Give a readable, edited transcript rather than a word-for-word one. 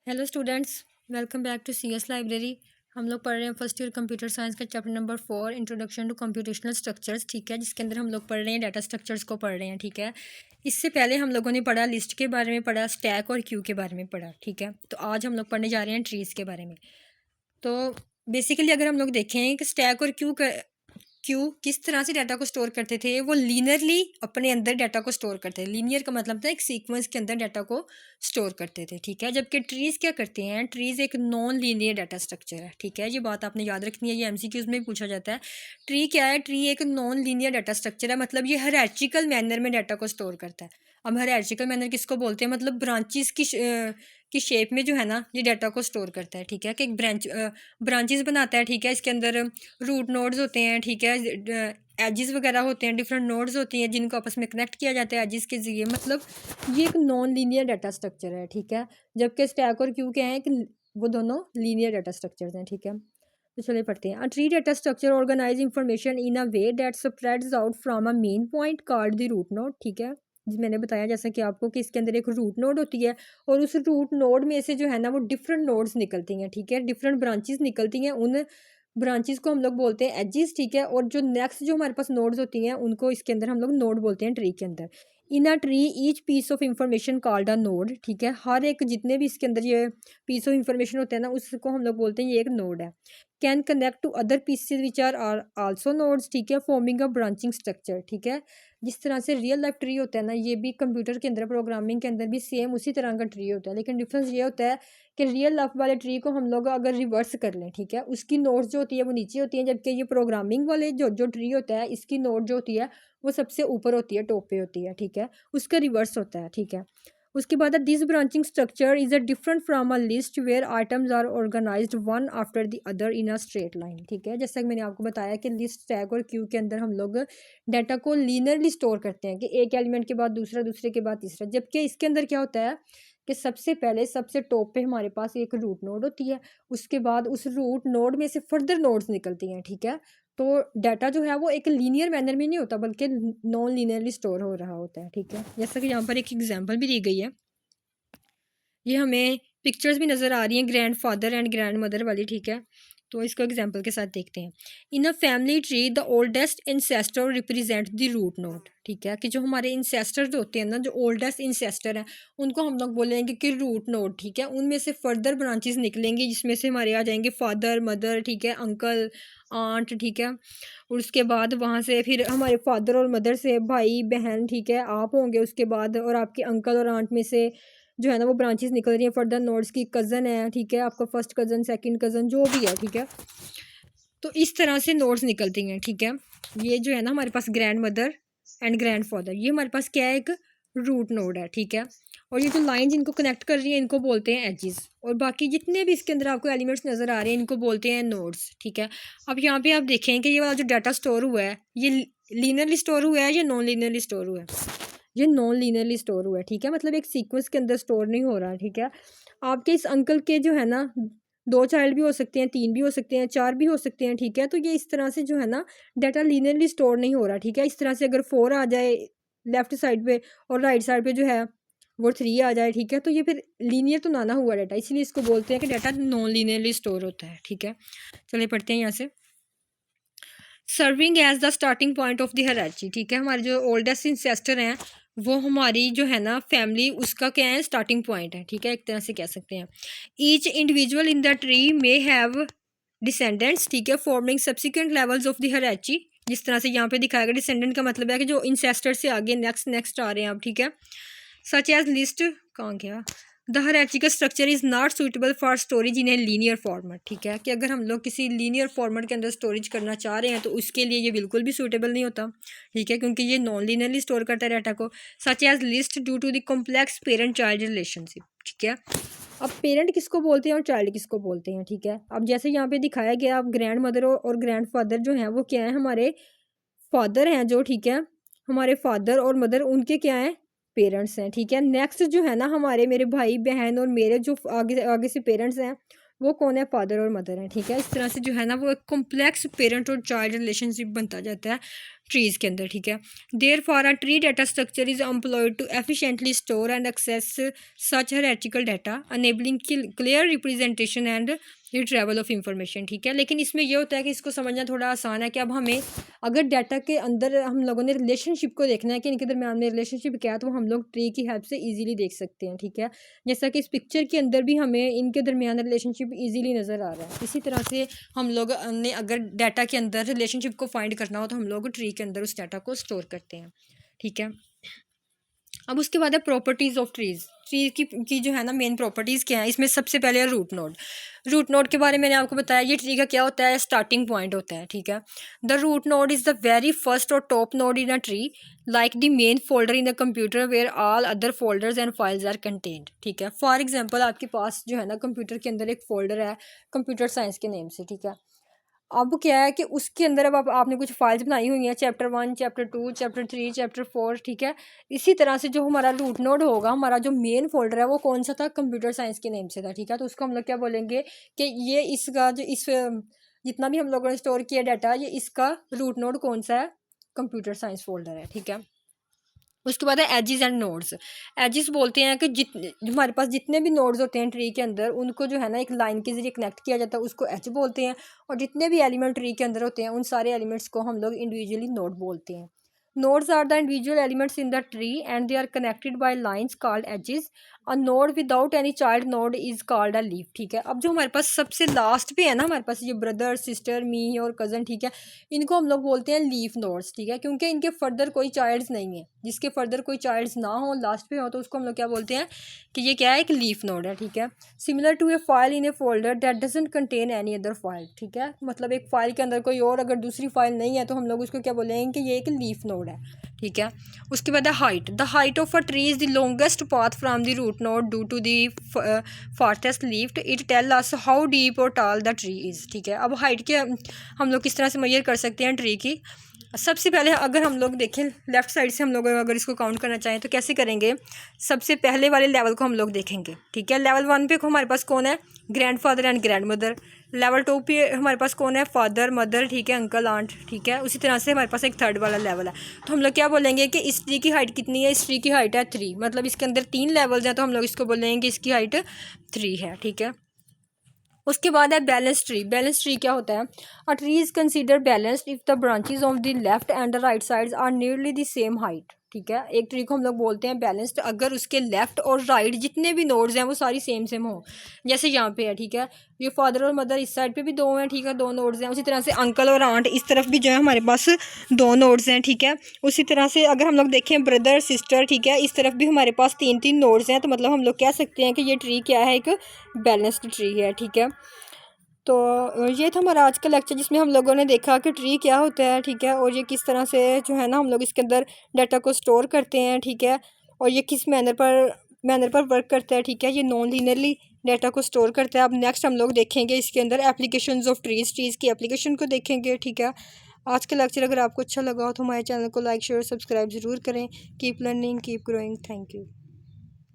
Hello students, welcome back to CS library. हम लोग पढ़ रहे हैं फर्स्ट ईयर कंप्यूटर साइंस का chapter number 4 introduction to computational structures. ठीक है, जिसके अंदर हम लोग पढ़ रहे हैं डाटा स्ट्रक्चर्स को पढ़ रहे हैं। ठीक है, इससे पहले हम लोगों ने पढ़ा लिस्ट के बारे में, पढ़ा स्टैक और क्यू के बारे में पढ़ा। ठीक है, तो आज हम लोग पढ़ने जा रहे हैं ट्रीज़ के बारे में। तो बेसिकली अगर हम लोग देखें कि स्टैक और क्यू किस तरह से डाटा को स्टोर करते थे, वो लीनियरली अपने अंदर डाटा को स्टोर करते थे। लीनियर का मतलब था एक सीक्वेंस के अंदर डाटा को स्टोर करते थे। ठीक है, जबकि ट्रीज़ क्या करते हैं, ट्रीज़ एक नॉन लीनियर डाटा स्ट्रक्चर है। ठीक है, ये बात आपने याद रखनी है, ये एमसीक्यूज में भी पूछा जाता है। ट्री क्या है, ट्री एक नॉन लीनियर डाटा स्ट्रक्चर है, मतलब ये हायरार्चिकल मैनर में डाटा को स्टोर करता है। अब हायरार्चिकल मैनर किसको बोलते हैं, मतलब ब्रांचेस की शेप में जो है ना, ये डाटा को स्टोर करता है। ठीक है, कि एक ब्रांचेस बनाता है। ठीक है, इसके अंदर रूट नोड्स होते हैं। ठीक है, एजेस वगैरह होते हैं, डिफरेंट नोड्स होती हैं जिनको आपस में कनेक्ट किया जाता है एजेस के जरिए। मतलब ये एक नॉन लीनियर डाटा स्ट्रक्चर है। ठीक है, जबकि स्टैक और क्यू क्या है कि वो दोनों लीनियर डाटा स्ट्रक्चर्स हैं। ठीक है, तो चलिए पढ़ते हैं। A tree data structure organize information in a way that spreads out from a main point called the root node. ठीक है, मैंने बताया जैसा कि आपको कि इसके अंदर एक रूट नोड होती है और उस रूट नोड में से जो है ना वो डिफरेंट नोड्स निकलती हैं। ठीक है, डिफरेंट ब्रांचेस निकलती हैं, उन ब्रांचेस को हम लोग बोलते हैं एजिस। ठीक है, और जो नेक्स्ट जो हमारे पास नोड्स होती हैं उनको इसके अंदर हम लोग नोड बोलते हैं ट्री के अंदर। In a tree each piece of information called a node. ठीक है, हर एक जितने भी इसके अंदर ये पीस ऑफ इंफॉर्मेशन होते हैं ना, उसको हम लोग बोलते हैं ये एक नोड है। Can connect to other pieces which are also nodes. ठीक है, फॉर्मिंग अ ब्रांचिंग स्ट्रक्चर। ठीक है, जिस तरह से रियल लाइफ ट्री होता है ना, ये भी कंप्यूटर के अंदर प्रोग्रामिंग के अंदर भी सेम उसी तरह का ट्री होता है, लेकिन डिफरेंस ये होता है कि रियल लाइफ वाले ट्री को हम लोग अगर रिवर्स कर लें, ठीक है, उसकी नोड्स जो होती है वो नीचे होती है, जबकि ये प्रोग्रामिंग वाले जो जो ट्री होता है इसकी नोड जो होती है वो सबसे ऊपर होती है, टॉप पे होती है। ठीक है, उसका रिवर्स होता है। ठीक है, उसके बाद this branching structure is a different from a list where items are organized one after the other in a straight line. ठीक है, जैसा कि मैंने आपको बताया कि लिस्ट, टैग और क्यू के अंदर हम लोग डाटा को लीनियरली स्टोर करते हैं कि एक एलिमेंट के बाद दूसरा, दूसरे के बाद तीसरा, जबकि इसके अंदर क्या होता है कि सबसे पहले सबसे टॉप पे हमारे पास एक रूट नोड होती है, उसके बाद उस रूट नोड में से फर्दर नोड्स निकलती हैं। ठीक है, तो डाटा जो है वो एक लीनियर मैनर में नहीं होता बल्कि नॉन लीनियरली स्टोर हो रहा होता है। ठीक है, जैसा कि यहाँ पर एक एग्जांपल भी दी गई है, ये हमें पिक्चर्स भी नज़र आ रही हैं grand father and grand mother वाली। ठीक है, तो इसको एग्जांपल के साथ देखते हैं। In a family tree the oldest ancestor represent the root node. ठीक है, कि जो हमारे इंसेस्टर होते हैं ना, जो ओल्डेस्ट इंसेस्टर हैं उनको हम लोग बोलेंगे कि रूट नोड। ठीक है, उनमें से फर्दर ब्रांचेस निकलेंगी जिसमें से हमारे आ जाएंगे फादर, मदर, ठीक है, अंकल, आंट। ठीक है, और उसके बाद वहाँ से फिर हमारे फादर और मदर से भाई बहन, ठीक है, आप होंगे उसके बाद, और आपके अंकल और आंट में से जो है ना वो ब्रांचेस निकल रही हैं फर्दर नोड्स की, कज़न है। ठीक है, आपका फर्स्ट कज़न, सेकंड कज़न, जो भी है। ठीक है, तो इस तरह से नोड्स निकलती हैं। ठीक है, ये जो है ना हमारे पास grandmother and grandfather, ये हमारे पास क्या है, एक रूट नोड है। ठीक है, और ये जो लाइन इनको कनेक्ट कर रही है इनको बोलते हैं एजेस, और बाकी जितने भी इसके अंदर आपको एलिमेंट्स नज़र आ रहे हैं इनको बोलते हैं नोड्स। ठीक है, अब यहाँ पे आप देखें कि ये वाला जो डाटा स्टोर हुआ है ये लीनियरली स्टोर हुआ है या नॉन लीनियरली स्टोर हुआ है, ये नॉन लीनियरली स्टोर हुआ है। ठीक है, मतलब एक सीक्वेंस के अंदर स्टोर नहीं हो रहा। ठीक है, आपके इस अंकल के जो है ना दो चाइल्ड भी हो सकते हैं, तीन भी हो सकते हैं, चार भी हो सकते हैं। ठीक है, तो ये इस तरह से जो है ना डाटा लीनियरली स्टोर नहीं हो रहा। ठीक है, इस तरह से अगर 4 आ जाए लेफ्ट साइड पे और राइट साइड पे जो है वो 3 आ जाए, ठीक है, तो ये फिर लीनियर तो ना हुआ डाटा, इसलिए इसको बोलते हैं कि डाटा नॉन लीनियरली स्टोर होता है। ठीक है, चलिए पढ़ते हैं यहाँ से। Serving as the starting point of the hierarchy. ठीक है, हमारे जो ओल्डेस्ट इंसेस्टर हैं वो हमारी जो है ना फैमिली, उसका क्या है, स्टार्टिंग पॉइंट है। ठीक है, एक तरह से कह सकते हैं। Each individual in the tree may have descendants. ठीक है, forming subsequent levels of the hierarchy, जिस तरह से यहाँ पे दिखाया गया। डिसेंडेंट का मतलब है कि जो इंसेस्टर से आगे नेक्स्ट नेक्स्ट आ रहे हैं अब। ठीक है, सच एज लिस्ट, कहाँ गया, the hierarchical structure is not suitable for storage in a linear format. ठीक है, कि अगर हम लोग किसी लीनियर फॉर्मेट के अंदर स्टोरेज करना चाह रहे हैं तो उसके लिए ये बिल्कुल भी सूटेबल नहीं होता। ठीक है, क्योंकि ये नॉन लीनियरली स्टोर करता है डाटा को। Such as list due to the complex parent child relationship. ठीक है, अब पेरेंट किसको बोलते हैं और चाइल्ड किसको बोलते हैं। ठीक है, अब जैसे यहाँ पे दिखाया गया, अब ग्रैंड मदर और ग्रैंड फादर जो हैं वो क्या है, हमारे फादर हैं जो, ठीक है, हमारे फादर और मदर उनके क्या हैं, पेरेंट्स हैं। ठीक है, नेक्स्ट जो है ना हमारे मेरे भाई बहन और मेरे जो आगे आगे से पेरेंट्स हैं वो कौन है, फादर और मदर हैं। ठीक है, इस तरह से जो है ना वो एक कॉम्प्लेक्स पेरेंट और चाइल्ड रिलेशनशिप बनता जाता है ट्रीज़ के अंदर, ठीक है। Therefore a tree data structure is employed to efficiently store and access such hierarchical data enabling clear representation and retrieval of information, ठीक है। लेकिन इसमें यह होता है कि इसको समझना थोड़ा आसान है कि अब हमें अगर डाटा के अंदर हम लोगों ने रिलेशनशिप को देखना है कि इनके दरम्यान में रिलेशनशिप क्या है, तो हम लोग ट्री की हेल्प से इजीली देख सकते हैं, ठीक है। जैसा कि इस पिक्चर के अंदर भी हमें इनके दरम्यान रिलेशनशिप इजीली नज़र आ रहा है। इसी तरह से हम लोग ने अगर डाटा के अंदर रिलेशनशिप को फाइंड करना हो तो हम लोग ट्री के अंदर उस डाटा को स्टोर करते हैं, ठीक है। अब उसके बाद है प्रॉपर्टीज़ ऑफ ट्रीज़। ट्री की जो है ना मेन प्रॉपर्टीज़ क्या है, इसमें सबसे पहले है रूट नोड। रूट नोड के बारे में मैंने आपको बताया, ये ट्री का क्या होता है, स्टार्टिंग पॉइंट होता है, ठीक है। The root node is the very first और top node in a tree, like the main folder in the computer where all other folders and files are contained, ठीक है। फॉर एग्जाम्पल आपके पास जो है ना कंप्यूटर के अंदर एक फोल्डर है कंप्यूटर साइंस के नेम से, ठीक है। अब क्या है कि उसके अंदर अब आपने कुछ फाइल्स बनाई हुई हैं, चैप्टर 1, चैप्टर 2, चैप्टर 3, चैप्टर 4, ठीक है। इसी तरह से जो हमारा रूट नोड होगा, हमारा जो मेन फोल्डर है वो कौन सा था, कंप्यूटर साइंस के नेम से था, ठीक है। तो उसको हम लोग क्या बोलेंगे कि ये इसका जो इस जितना भी हम लोगों ने स्टोर किया डाटा, ये इसका रूट नोड कौन सा है, कंप्यूटर साइंस फोल्डर है, ठीक है। उसके बाद है एजिस एंड नोड्स। एजिस बोलते हैं कि हमारे पास जितने भी नोड्स होते हैं ट्री के अंदर, उनको जो है ना एक लाइन के जरिए कनेक्ट किया जाता है, उसको एज बोलते हैं। और जितने भी एलिमेंट ट्री के अंदर होते हैं उन सारे एलिमेंट्स को हम लोग इंडिविजुअली नोड बोलते हैं। Nodes are the individual elements in the tree and they are connected by lines called edges. A node without any child node is called a leaf, ठीक है। अब जो हमारे पास सबसे लास्ट पे है ना, हमारे पास ये ब्रदर, सिस्टर, मी और कज़न, ठीक है, इनको हम लोग बोलते हैं लीफ नोड्स, ठीक है, क्योंकि इनके फर्दर कोई चाइल्ड्स नहीं है। जिसके फर्दर कोई चाइल्ड्स ना हो, लास्ट पे हो, तो उसको हम लोग क्या बोलते हैं कि ये क्या है, एक लीफ नोड है, ठीक है। Similar to a file in a folder that doesn't contain any other file, ठीक है। मतलब एक फाइल के अंदर कोई और अगर दूसरी फाइल नहीं है तो हम लोग उसको क्या बोलेंगे कि ये एक लीफ नोड है, ठीक है। उसके बाद है height. The height of a tree is the longest path from the root node due to the farthest leaf. It tell us how deep or tall the tree is, ठीक है। अब height के हम लोग किस तरह से मेजर कर सकते हैं ट्री की। सबसे पहले अगर हम लोग देखें लेफ़्ट साइड से, हम लोग अगर इसको काउंट करना चाहें तो कैसे करेंगे, सबसे पहले वाले लेवल को हम लोग देखेंगे, ठीक है। लेवल 1 पे हमारे पास कौन है, grandfather and grand mother. Level 2 पे हमारे पास कौन है, फादर, मदर, ठीक है, अंकल, आंट, ठीक है। उसी तरह से हमारे पास एक थर्ड वाला लेवल है। तो हम लोग क्या बोलेंगे कि इस ट्री की हाइट कितनी है, इस ट्री की हाइट है 3, मतलब इसके अंदर 3 लेवल्स हैं, तो हम लोग इसको बोलेंगे कि इसकी हाइट 3 है, ठीक है। उसके बाद है बैलेंस ट्री। बैलेंस ट्री क्या होता है, a tree is consider balanced if the branches of the left and the right sides are nearly the same height, ठीक है। एक ट्री को हम लोग बोलते हैं बैलेंस्ड अगर उसके लेफ्ट और राइट जितने भी नोड्स हैं वो सारी सेम सेम हो। जैसे यहाँ पे है, ठीक है, ये फादर और मदर इस साइड पे भी 2 हैं, ठीक है, 2 नोड्स हैं। उसी तरह से अंकल और आंट इस तरफ भी जो है हमारे पास 2 नोड्स हैं, ठीक है। उसी तरह से अगर हम लोग देखें ब्रदर, सिस्टर, ठीक है, इस तरफ भी हमारे पास 3 नोड्स हैं। तो मतलब हम लोग कह सकते हैं कि ये ट्री क्या है, एक बैलेंस्ड ट्री है, ठीक है। तो ये था हमारा आज का लेक्चर, जिसमें हम लोगों ने देखा कि ट्री क्या होता है, ठीक है, और ये किस तरह से जो है ना हम लोग इसके अंदर डाटा को स्टोर करते हैं, ठीक है, और ये किस मैनर पर वर्क करता है, ठीक है। ये नॉन लीनियरली डाटा को स्टोर करता है। अब नेक्स्ट हम लोग देखेंगे इसके अंदर एप्लीकेशंस ऑफ ट्रीज़ की एप्लीकेशन को देखेंगे, ठीक है। आज का लेक्चर अगर आपको अच्छा लगा हो तो हमारे चैनल को लाइक, शेयर, सब्सक्राइब ज़रूर करें। Keep learning, keep growing. Thank you.